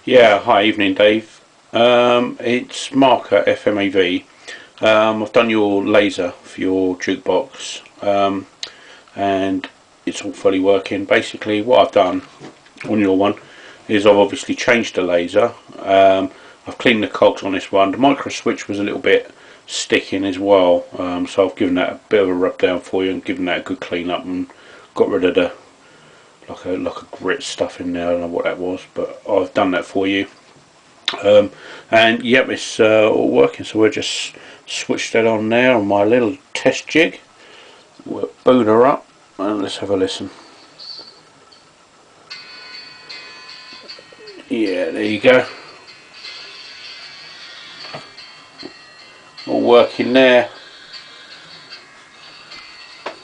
Yeah, hi, evening Dave. It's Mark at FMAV. I've done your laser for your jukebox, and it's all fully working. Basically, what I've done on your one is I've obviously changed the laser. I've cleaned the cogs on this one. The micro switch was a little bit sticking as well, so I've given that a bit of a rub down for you and given that a good clean up and got rid of the like a grit stuff in there. I don't know what that was, but I've done that for you. And yep, it's all working, so we'll just switch that on now on my little test jig. We'll boot her up and let's have a listen. Yeah, there you go, all working there.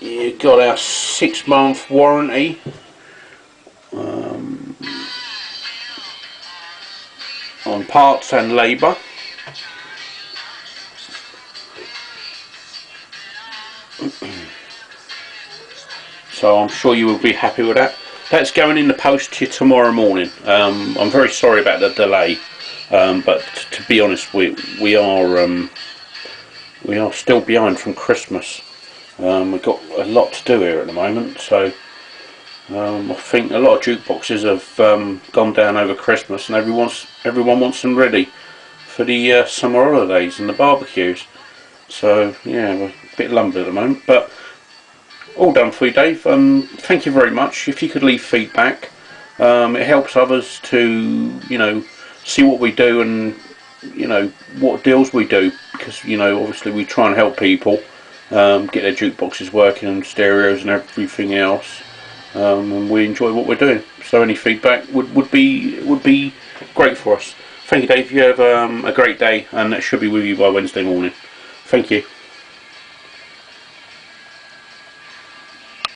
You've got our 6-month warranty. On parts and labour. So I'm sure you will be happy with that. That's going in the post to you tomorrow morning. I'm very sorry about the delay, but to be honest, we are still behind from Christmas. We've got a lot to do here at the moment, so I think a lot of jukeboxes have gone down over Christmas, and everyone wants them ready for the summer holidays and the barbecues. So yeah, we're a bit lumbered at the moment, but all done for you, Dave. Thank you very much. If you could leave feedback, it helps others to see what we do and what deals we do, because obviously we try and help people get their jukeboxes working and stereos and everything else. And we enjoy what we're doing. So any feedback would be great for us. Thank you, Dave. You have a great day, and that should be with you by Wednesday morning. Thank you.